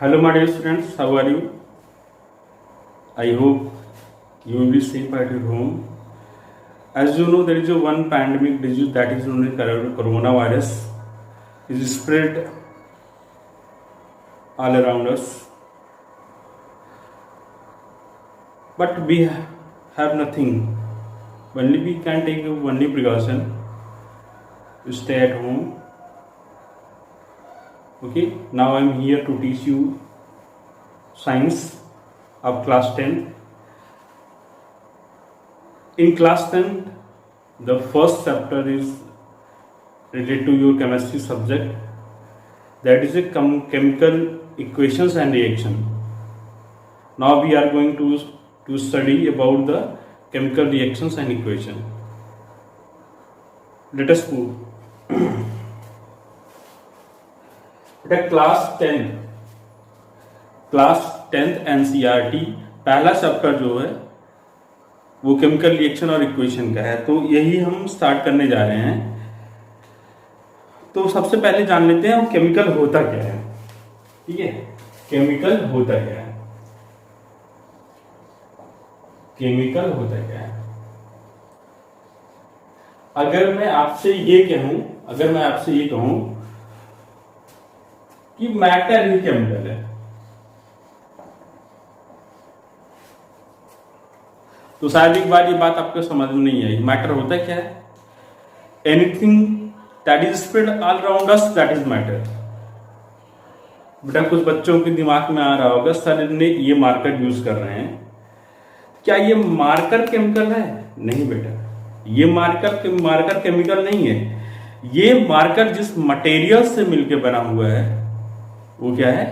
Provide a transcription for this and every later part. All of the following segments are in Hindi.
Hello, my dear students. How are you? I hope you will be safe at your home. As you know, there is a one pandemic disease that is known as coronavirus. It is spread all around us, but we have nothing. Only we can take only precaution to stay at home. Okay. Now I am here to teach you science of class 10. In class 10, the first chapter is related to your chemistry subject, that is a chemical equations and reaction. Now we are going to study about the chemical reactions and equation. Let us move. Class 10th NCERT पहला चैप्टर जो है वो केमिकल रिएक्शन और इक्वेशन का है, तो यही हम स्टार्ट करने जा रहे हैं। तो सबसे पहले जान लेते हैं केमिकल होता क्या है। ठीक है, केमिकल होता क्या है। केमिकल होता क्या है। अगर मैं आपसे ये कहूं कि मैटर ही केमिकल है, तो शायद एक बार ये बात आपको समझ में नहीं आई। मैटर होता क्या है? Anything that is spread all around us, that is matter. बेटा कुछ बच्चों के दिमाग में आ रहा होगा, सर ने ये मार्कर यूज कर रहे हैं, क्या ये मार्कर केमिकल है? नहीं बेटा, ये मार्कर केमिकल नहीं है। ये मार्कर जिस मटेरियल से मिलकर बना हुआ है वो क्या है?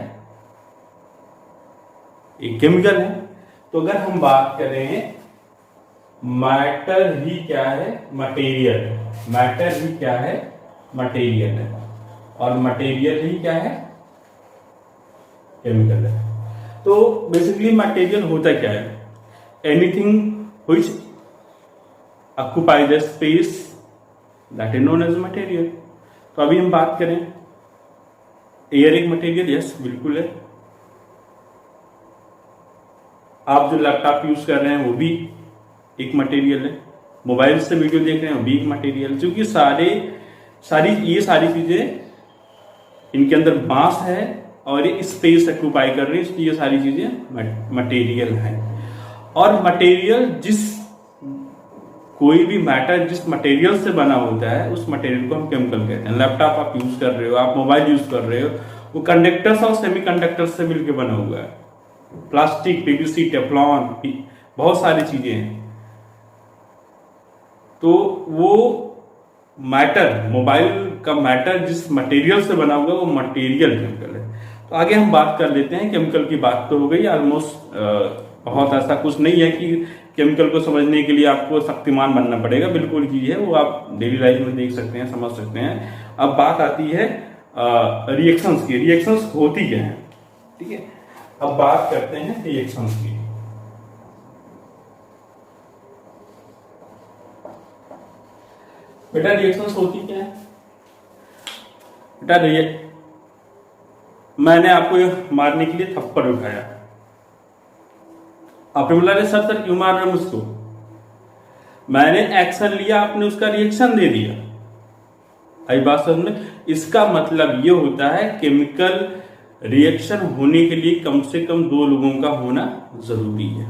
एक केमिकल है। तो अगर हम बात करें मैटर ही क्या है? मटेरियल। मैटर ही क्या है? मटेरियल है। और मटेरियल ही क्या है? केमिकल है। तो बेसिकली मटेरियल होता क्या है? Anything which occupies the space, that is known as material. तो अभी हम बात करें, एयर एक मटेरियल, यस बिल्कुल है। आप जो लैपटॉप यूज कर रहे हैं वो भी एक मटेरियल है। मोबाइल से वीडियो देख रहे हैं वो भी एक मटेरियल, क्योंकि सारी चीजें इनके अंदर मास है और ये स्पेस ऑक्युपाई कर रही है, इसलिए ये सारी चीजें मटेरियल है। और मटेरियल कोई भी मैटर जिस मटेरियल से बना होता है उस मटेरियल को हम केमिकल कहते हैं। लैपटॉप आप यूज कर रहे हो, आप मोबाइल यूज कर रहे हो, वो कंडक्टर्स और सेमीकंडक्टर्स से मिलकर बना हुआ है। प्लास्टिक, पीवीसी, टेफ्लॉन, बहुत सारी चीजें हैं। तो वो मैटर, मोबाइल का मैटर जिस मटेरियल से बना हुआ है वो मटेरियल केमिकल है। तो आगे हम बात कर लेते हैं। केमिकल की बात तो हो गई ऑलमोस्ट। बहुत ऐसा कुछ नहीं है कि केमिकल को समझने के लिए आपको शक्तिमान बनना पड़ेगा, बिल्कुल चीज है वो आप डेली लाइफ में देख सकते हैं, समझ सकते हैं। अब बात आती है रिएक्शंस की। रिएक्शंस होती क्या है? ठीक है, अब बात करते हैं रिएक्शंस की। बेटा रिएक्शंस होती क्या है? बेटा मैंने आपको मारने के लिए थप्पड़ उठाया, आपने बोला अरे सर क्यों मार रहे हो मुझको? मैंने एक्शन लिया, आपने उसका रिएक्शन दे दिया। आई बात समझ में? इसका मतलब ये होता है केमिकल रिएक्शन होने के लिए कम से कम दो लोगों का होना जरूरी है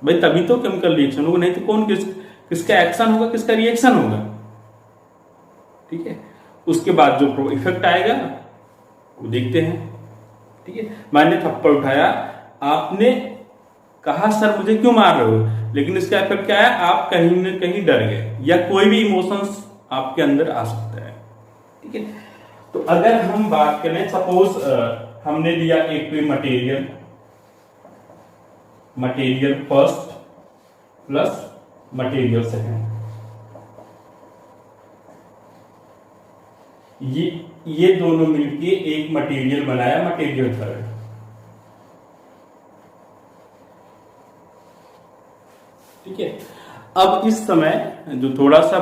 भाई, तभी तो केमिकल रिएक्शन होगा, नहीं तो कौन किसका एक्शन होगा, किसका रिएक्शन होगा। ठीक है, उसके बाद जो इफेक्ट आएगा वो देखते हैं। ठीक है, मैंने थप्पड़ उठाया, आपने कहा सर मुझे क्यों मार रहे हो, लेकिन इसका इफेक्ट क्या है? आप कहीं न कहीं डर गए या कोई भी इमोशंस आपके अंदर आ सकता है। ठीक है, तो अगर हम बात करें, सपोज हमने लिया एक कोई material first plus material second, ये दोनों मिलके एक मटेरियल बनाया, मटेरियल थर्ड। ठीक है, अब इस समय जो थोड़ा सा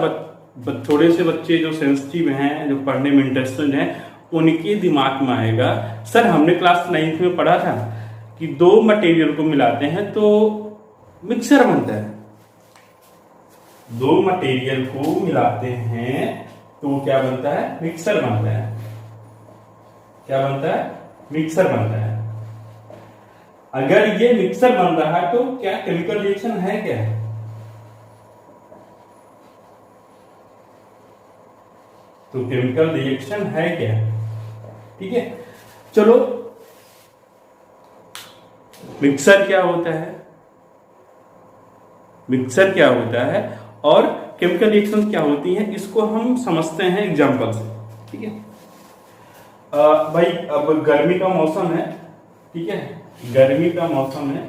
थोड़े से बच्चे जो सेंसिटिव हैं, जो पढ़ने में इंटरेस्टेड हैं, उनके दिमाग में आएगा सर हमने क्लास 9th में पढ़ा था कि दो मटेरियल को मिलाते हैं तो मिक्सर बनता है। दो मटेरियल को मिलाते हैं तो क्या बनता है? मिक्सर बनता है। क्या बनता है? मिक्सर बनता है। अगर ये मिक्सर बन रहा है तो क्या केमिकल रिएक्शन है? क्या है? तो केमिकल रिएक्शन है क्या? ठीक है, चलो मिक्सर क्या होता है, मिक्सर क्या होता है और केमिकल रिएक्शन क्या होती हैं, इसको हम समझते हैं एग्जांपल से। ठीक है भाई, अब गर्मी का मौसम है। ठीक है, गर्मी का मौसम है,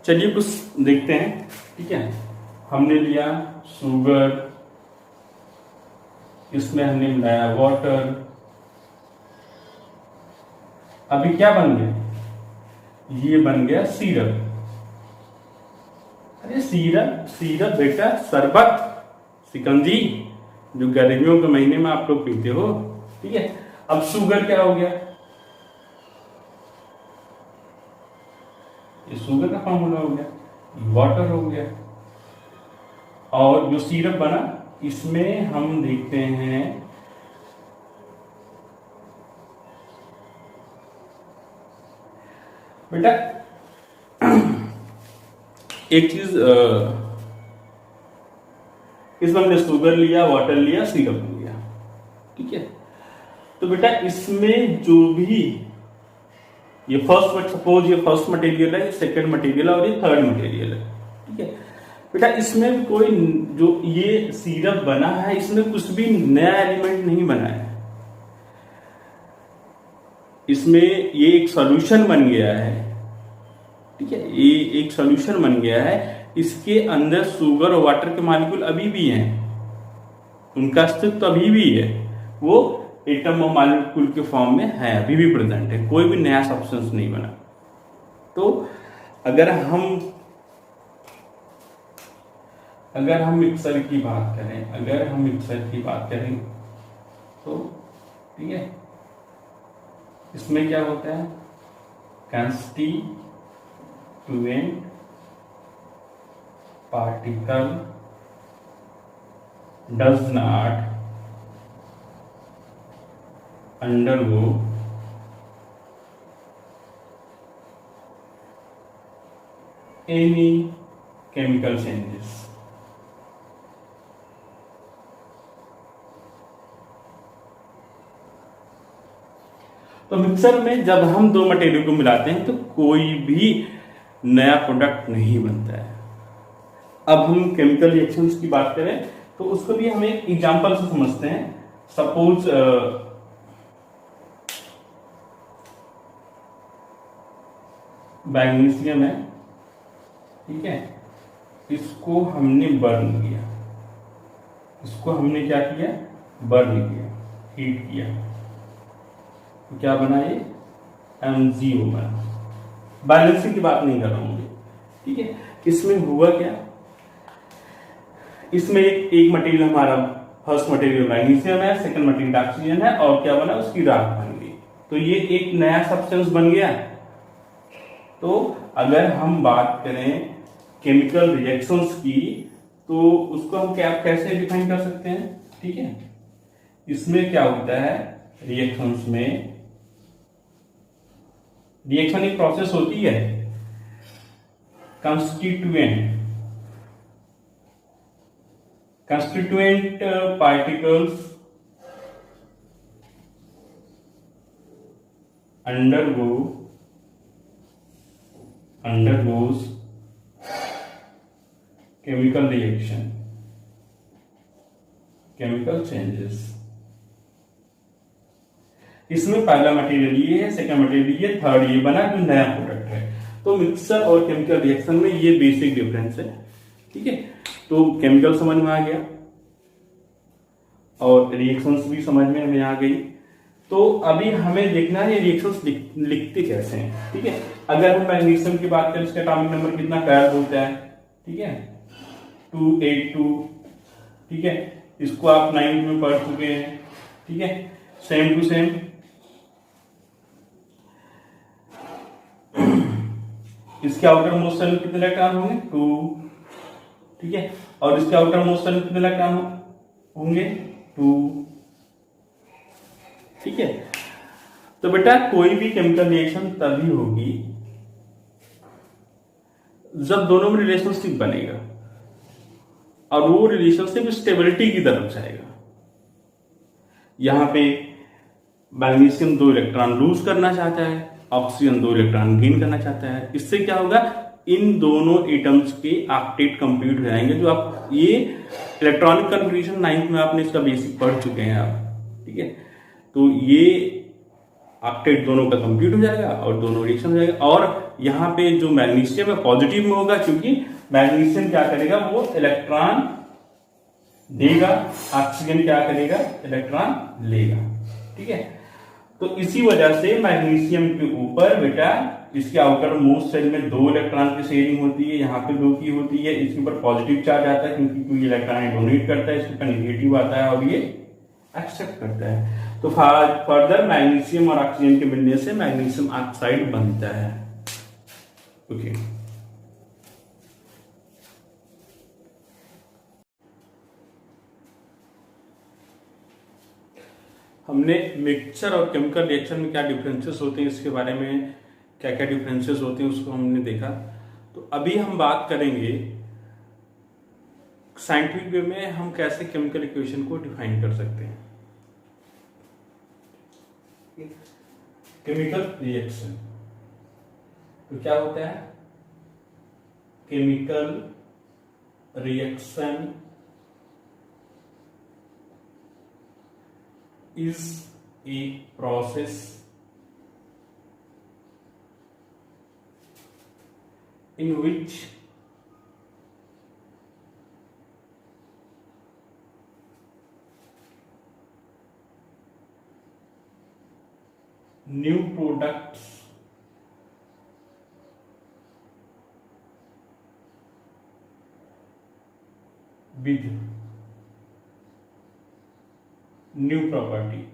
चलिए कुछ देखते हैं। ठीक है, हमने लिया शुगर, इसमें हमने मिलाया वाटर। अभी क्या बन गया? ये बन गया सीरप। अरे सीरप सीरप बेटा, शरबत, शिकंजी, जो गर्मियों के महीने में आप लोग पीते हो। ठीक है, अब शुगर क्या हो गया? ये शुगर का फॉर्मूला हो गया, वाटर हो गया। और जो सिरप बना इसमें हम देखते हैं बेटा एक चीज, इसमें हमने शुगर लिया, वाटर लिया, सिरप लिया। ठीक है, तो बेटा इसमें जो भी ये सपोज ये फर्स्ट मटेरियल है, ये सेकंड मटेरियल है और ये थर्ड मटेरियल है। ठीक है बेटा, इसमें कोई जो ये सिरप बना है इसमें कुछ भी नया एलिमेंट नहीं बना है। इसमें ये एक सॉल्यूशन बन गया है। ठीक है, ये एक सॉल्यूशन बन गया है। इसके अंदर शुगर और वाटर के मॉलिक्यूल अभी भी हैं, उनका अस्तित्व अभी भी है, वो एटम और मॉलिक्यूल के फॉर्म में है, अभी भी प्रेजेंट है, कोई भी नया सब्सटेंस नहीं बना। तो अगर हम मिक्सर की बात करें, अगर हम मिक्सर की बात करें तो ठीक है, इसमें क्या होता है? Constituent particle does not undergo any chemical changes। तो मिक्सर में जब हम दो मटेरियल को मिलाते हैं तो कोई भी नया प्रोडक्ट नहीं बनता है। अब हम केमिकल रिएक्शंस की बात करें तो उसको भी हम एक एग्जांपल से समझते हैं। सपोज मैग्नीशियम है। ठीक है, इसको हमने बर्न किया, इसको हमने क्या किया? बर्न किया, हीट किया, तो क्या बना? ये MgO बना। बैलेंसिंग की बात नहीं कर रहा हूं। ठीक है, इसमें हुआ क्या? इसमें एक मटेरियल हमारा फर्स्ट मटेरियल मैग्नीशियम है, सेकंड मटेरियल ऑक्सीजन है, और क्या बना? उसकी राख बन गई। तो ये एक नया सब्सटेंस बन गया। तो अगर हम बात करें केमिकल रिएक्शंस की तो उसको हम क्या कैसे डिफाइन कर सकते हैं? ठीक है, इसमें क्या होता है? रिएक्शंस में रिएक्शन एक प्रोसेस होती है। Constituent particles undergoes chemical reaction, chemical changes। इसमें पहला मटेरियल ये है, सेकंड मटेरियल ये, थर्ड ये बना, जो नया प्रोडक्ट है। तो मिक्सर और केमिकल रिएक्शन में ये बेसिक डिफरेंस है। ठीक है, तो केमिकल समझ में आ गया और रिएक्शंस भी समझ में हमें आ गई। तो अभी हमें देखना है ये रिएक्शंस लिखते कैसे हैं। ठीक है, अगर हम मैग्नीशियम की बात करें, इसका एटॉमिक नंबर कितना? 12 होता है। ठीक है, 282। ठीक है, इसको आप 9th में पढ़ चुके हैं, ठीक है। सेम टू सेम इसके आउटर मोस्ट शेल कितने इलेक्ट्रॉन होंगे? 2, ठीक है। और इसके आउटर मोस्ट शेल कितने इलेक्ट्रॉन होंगे? 2, ठीक है। तो बेटा कोई भी केमिकल रिएक्शन तभी होगी जब दोनों में रिलेशनशिप बनेगा और वो रिलेशनशिप स्टेबिलिटी की तरफ जाएगा। यहां पे मैग्नीशियम 2 इलेक्ट्रॉन लूज करना चाहता है, ऑक्सीजन 2 इलेक्ट्रॉन गेन करना चाहता है। इससे क्या होगा? इन दोनों एटम्स के ऑक्टेट कंप्लीट हो जाएंगे। जो आप ये इलेक्ट्रॉनिक कन्फिग्रेशन 9th में आपने इसका बेसिक पढ़ चुके हैं आप, ठीक है। तो ये ऑक्टेट दोनों का कंप्लीट हो जाएगा और दोनों रिएक्शन हो जाएगा। और यहाँ पे जो मैग्नीशियम है पॉजिटिव में होगा, क्योंकि मैग्नीशियम क्या करेगा? वो इलेक्ट्रॉन देगा, ऑक्सीजन क्या करेगा? इलेक्ट्रॉन लेगा, ठीक है। तो इसी वजह से मैग्नीशियम के ऊपर बेटा इसके आउटर मोस्ट शेल में 2 इलेक्ट्रॉन की शेयरिंग होती है, यहाँ पे 2 की होती है। इसके ऊपर पॉजिटिव चार्ज आता है क्योंकि कोई इलेक्ट्रॉन डोनेट करता है, इसके ऊपर नेगेटिव आता है और ये एक्सेप्ट करता है। तो फर्दर मैग्नीशियम और ऑक्सीजन के मिलने से मैग्नीशियम ऑक्साइड बनता है। ओके, हमने मिक्सचर और केमिकल रिएक्शन में क्या डिफरेंसेस होते हैं, इसके बारे में क्या क्या डिफरेंसेस होते हैं उसको हमने देखा। तो अभी हम बात करेंगे साइंटिफिक वे में हम कैसे केमिकल इक्वेशन को डिफाइन कर सकते हैं। केमिकल रिएक्शन तो क्या होता है? Chemical reaction is a process in which new products with new property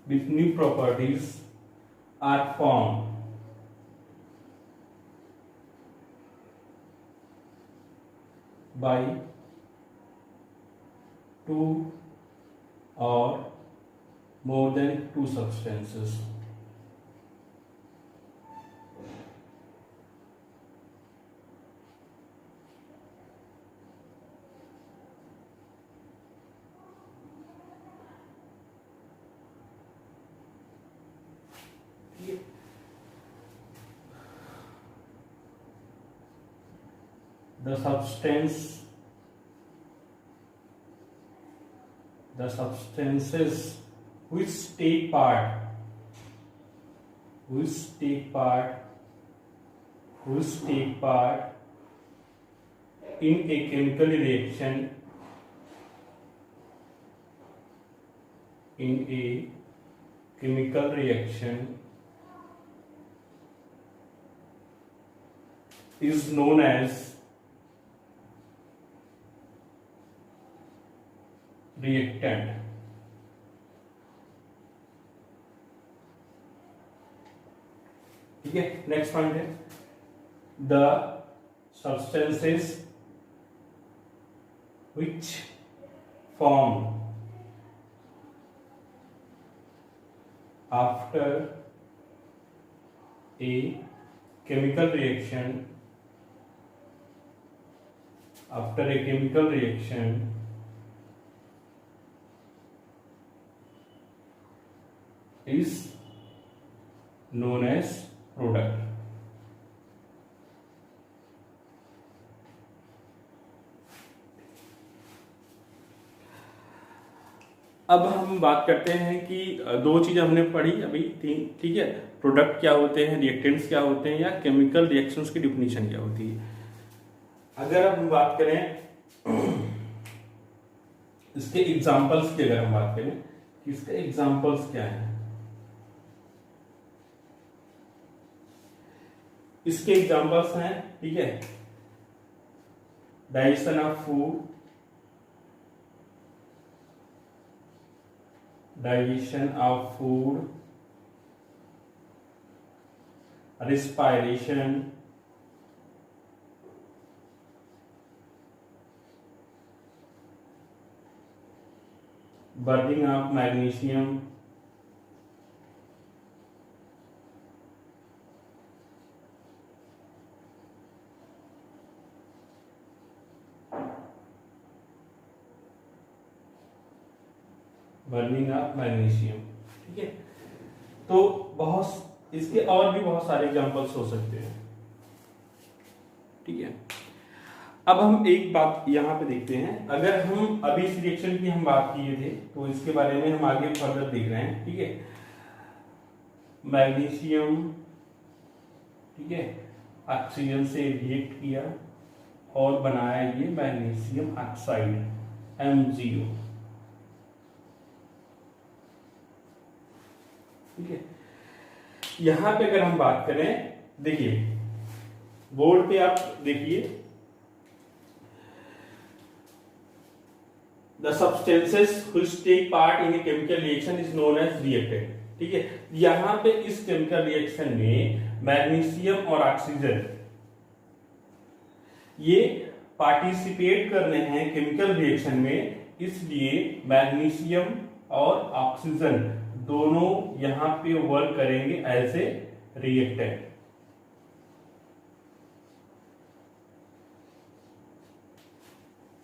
with new properties are formed by 2 or more than 2 substances. The substances which take part in a chemical reaction is known as reactant. ठीक है, नेक्स्ट पॉइंट है the substances which form after a chemical reaction is known as product. अब हम बात करते हैं कि 2 चीजें हमने पढ़ी अभी 3, ठीक है। प्रोडक्ट क्या होते हैं, रिएक्टेंट्स क्या होते हैं, या केमिकल रिएक्शंस की डिफिनीशन क्या होती है। अगर हम बात करें इसके एग्जांपल्स की, अगर हम बात करें कि इसके एग्जांपल्स क्या हैं, इसके एग्जांपल्स हैं, ठीक है, digestion of food, digestion of food, respiration, burning of magnesium, burning of magnesium, ठीक है। तो बहुत इसके और भी बहुत सारे एग्जांपल्स हो सकते हैं, ठीक है। अब हम एक बात यहां पे देखते हैं, अगर हम अभी इस रिएक्शन की हम बात किए थे तो इसके बारे में हम आगे फर्दर देख रहे हैं, ठीक है। मैग्नीशियम, ठीक है, ऑक्सीजन से रिएक्ट किया और बनाया ये मैग्नीशियम ऑक्साइड MgO, ठीक है। यहां पे अगर हम बात करें, देखिए बोर्ड पे आप देखिए, the substances which take part in a chemical reaction is known as reactant, ठीक है। यहां पे इस केमिकल रिएक्शन में मैग्नीशियम और ऑक्सीजन ये पार्टिसिपेट कर रहे हैं केमिकल रिएक्शन में, इसलिए मैग्नीशियम और ऑक्सीजन दोनों यहां पे वर्क करेंगे एज ए रिएक्टेंट,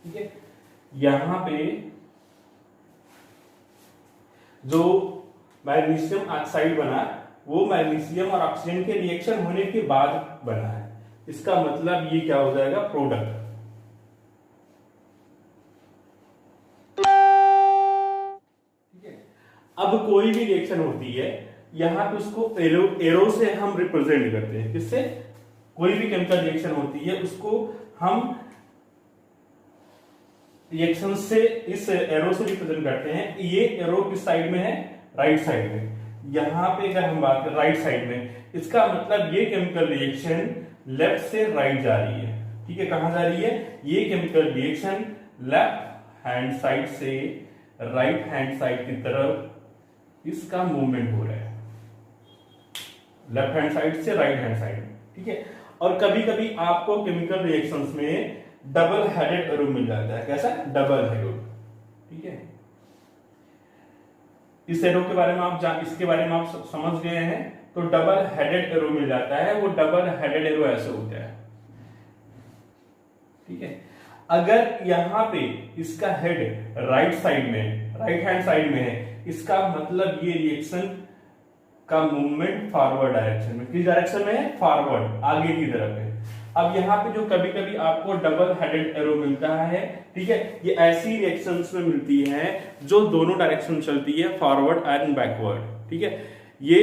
ठीक है। यहां पे जो मैग्नीशियम ऑक्साइड बना वो मैग्नीशियम और ऑक्सीजन के रिएक्शन होने के बाद बना है, इसका मतलब ये क्या हो जाएगा, प्रोडक्ट, ठीक है। अब कोई भी रिएक्शन होती है यहां पे उसको एरो से हम रिप्रेजेंट करते हैं, किससे, कोई भी केमिकल रिएक्शन होती है उसको हम रिएक्शन से इस एरो से रिप्रेजेंट करते हैं। ये एरो किस साइड में है, राइट साइड में। यहां पे अगर हम बात करें राइट साइड में, इसका मतलब ये केमिकल रिएक्शन लेफ्ट से राइट जा रही है, ठीक है। कहां जा रही है, ये chemical reaction left hand side से राइट हैंड साइड की तरफ इसका मूवमेंट हो रहा है, लेफ्ट हैंड साइड से राइट हैंड साइड, ठीक है। और कभी कभी आपको केमिकल रिएक्शंस में डबल हेडेड एरो मिल जाता है, कैसा, डबल हेडेड, ठीक है। इस एरो के बारे में आप इसके बारे में आप समझ गए हैं, तो डबल हेडेड एरो मिल जाता है, वो डबल हेडेड एरो ऐसे होता है, ठीक है। अगर यहां पे इसका हेड राइट साइड में, राइट हैंड साइड में है, इसका मतलब ये रिएक्शन का मूवमेंट फॉरवर्ड डायरेक्शन में, किस डायरेक्शन में है, फॉरवर्ड, आगे की तरफ है। अब यहाँ पे जो कभी कभी आपको डबल हेडेड एरो मिलता है, ठीक है, ये ऐसी रिएक्शंस में मिलती है जो दोनों डायरेक्शन चलती है, फॉरवर्ड एंड बैकवर्ड, ठीक है। ये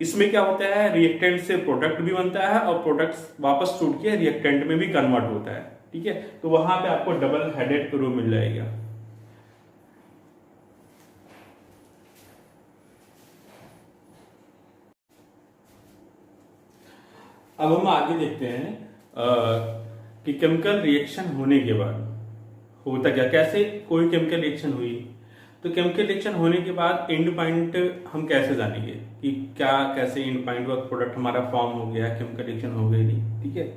इसमें क्या होता है, रिएक्टेंट से प्रोडक्ट भी बनता है और प्रोडक्ट वापस टूट के रिएक्टेंट में भी कन्वर्ट होता है, ठीक है। तो वहां पे आपको डबल हेडेड एरो मिल जाएगा। अब हम आगे देखते हैं कि केमिकल रिएक्शन होने के बाद होता क्या, कैसे कोई केमिकल रिएक्शन हुई, तो केमिकल रिएक्शन होने के बाद एंड पॉइंट हम कैसे जानेंगे कि क्या, कैसे एंड पॉइंट हुआ, प्रोडक्ट हमारा फॉर्म हो गया, केमिकल रिएक्शन हो गई नहीं, ठीक है।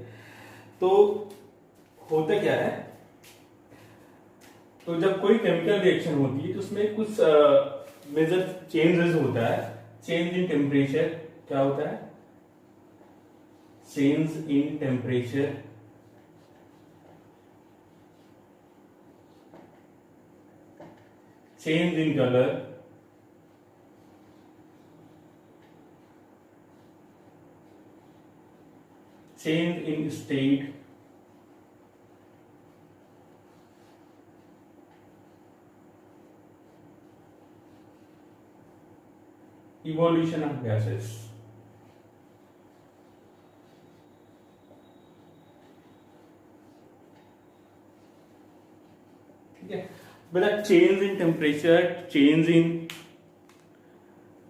तो होता क्या है, तो जब कोई केमिकल रिएक्शन होती है तो उसमें कुछ मेजर चेंजेस होता है। चेंज इन टेम्परेचर, क्या होता है, change in temperature, change in color, change in state, evolution of gases, ठीक है। बेटा change in temperature, change in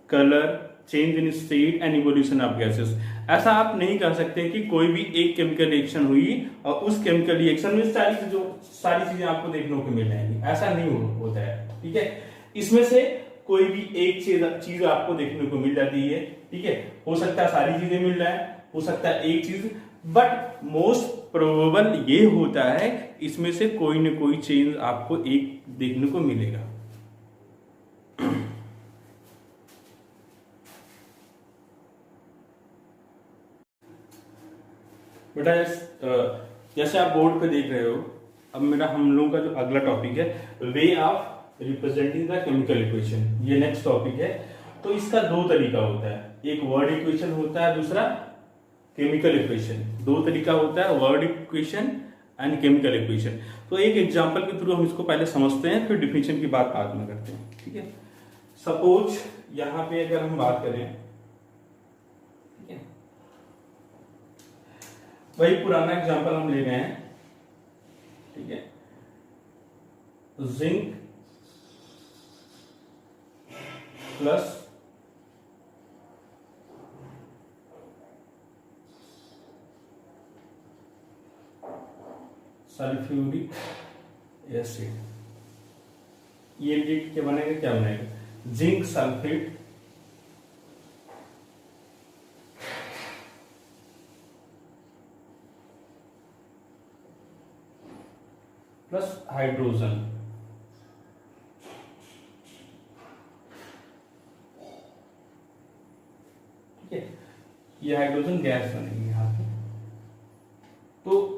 colour, change in state and evolution of gases. ऐसा आप नहीं कह सकते कि कोई भी एक केमिकल रिएक्शन हुई और उस केमिकल रिएक्शन में सारी चीजें आपको देखने को मिल जाएंगी, ऐसा नहीं होता है। ठीक है, इसमें से कोई भी एक चीज आपको देखने को मिल जाती है। ठीक है, हो सकता है सारी चीजें मिल जाए, हो सकता है एक चीज, बट मोस्ट प्रोबेबल ये होता है इसमें से कोई न कोई चेंज आपको एक देखने को मिलेगा। बेटा जैसे आप बोर्ड पे देख रहे हो, अब मेरा हम लोगों का जो अगला टॉपिक है way of representing the chemical equation, ये नेक्स्ट टॉपिक है। तो इसका दो तरीका होता है, एक वर्ड इक्वेशन होता है, दूसरा केमिकल इक्वेशन। दो तरीका होता है, word equation and chemical equation. तो एक एग्जांपल के थ्रू हम इसको पहले समझते हैं, फिर डिफिनेशन की बात बाद में करते हैं। ठीक है, सपोज यहां पे अगर हम बात करें, ठीक है, वही पुराना एग्जांपल हम ले रहे हैं। ठीक है, जिंक प्लस सल्फ्यूरिक एसिड, ये लिक्विड क्या बनेगा, क्या बनेगा, जिंक सल्फेट प्लस हाइड्रोजन। ठीक है, ये हाइड्रोजन गैस बनेगी यहां पे। तो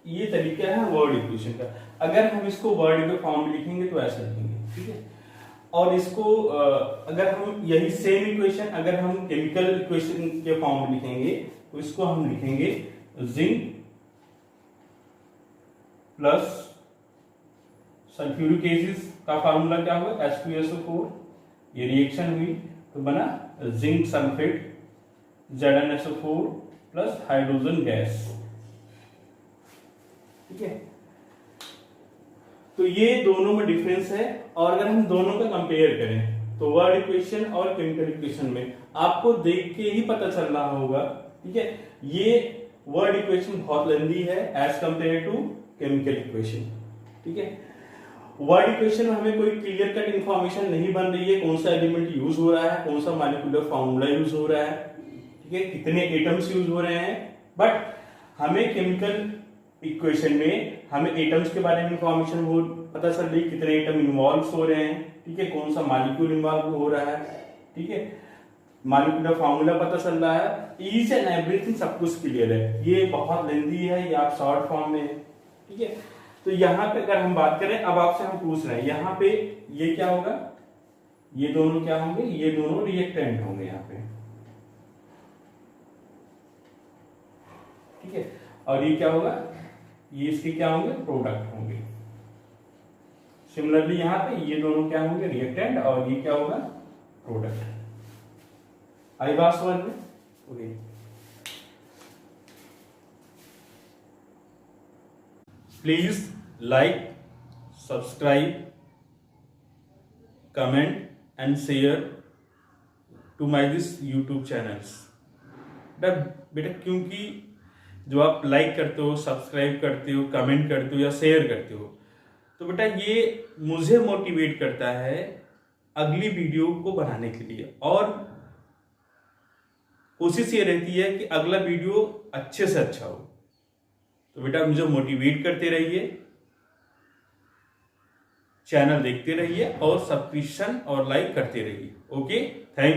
ये तरीका है वर्ड इक्वेशन का। अगर हम इसको वर्ड के फॉर्म में लिखेंगे तो ऐसा लिखेंगे। ठीक है, और इसको अगर हम यही सेम इक्वेशन अगर हम केमिकल इक्वेशन के फॉर्म में लिखेंगे तो इसको हम लिखेंगे जिंक प्लस सल्फ्यूरिक एसिड का फार्मूला क्या हुआ, H2SO4, ये रिएक्शन हुई तो बना zinc sulphate ZnSO4 plus hydrogen gas. ठीक है, तो ये दोनों में डिफरेंस है। और अगर हम दोनों का कंपेयर करें तो वर्ड इक्वेशन और केमिकल इक्वेशन में आपको देख के ही पता चल रहा होगा। ठीक है, ये वर्ड इक्वेशन बहुत लेंथी है as compare to chemical equation. ठीक है, वर्ड इक्वेशन में हमें कोई क्लियर कट इंफॉर्मेशन नहीं बन रही है, कौन सा एलिमेंट यूज हो रहा है, कौन सा मॉलिक्यूलर फॉर्मूला यूज हो रहा है, ठीक है, कितने एटम्स यूज हो रहे हैं। बट हमें केमिकल इक्वेशन में हमें एटम्स के बारे में इंफॉर्मेशन हो पता चल रही, कितने एटम इन्वॉल्व हो रहे हैं, ठीक है, कौन सा मॉलिक्यूल इन्वॉल्व हो रहा है, ठीक है, मॉलिक्यूलर फॉर्मूला पता चल रहा है, ईच एंड एवरीथिंग सब कुछ क्लियर है। ये बहुत लेंथी है, ये आप शॉर्ट फॉर्म में है। ठीक है, तो यहाँ पे अगर हम बात करें, अब आपसे हम पूछ रहे हैं यहाँ पे ये क्या होगा, ये दोनों क्या होंगे, ये दोनों रिएक्टेंट होंगे यहाँ पे। ठीक है, और ये क्या होगा, ये इसके क्या होंगे, प्रोडक्ट होंगे। सिमिलरली यहाँ पे ये दोनों क्या होंगे, रिएक्टेंट, और ये क्या होगा, प्रोडक्ट। आई बात समझ में? Okay, please like, subscribe, comment and share to my this YouTube channels. बेटा क्योंकि जो आप लाइक करते हो, सब्सक्राइब करते हो, कमेंट करते हो या शेयर करते हो, तो बेटा ये मुझे मोटिवेट करता है अगली वीडियो को बनाने के लिए, और कोशिश ये रहती है कि अगला वीडियो अच्छे से अच्छा हो। तो बेटा मुझे मोटिवेट करते रहिए, चैनल देखते रहिए और सब्सक्रिप्शन और लाइक करते रहिए। Okay, thank you.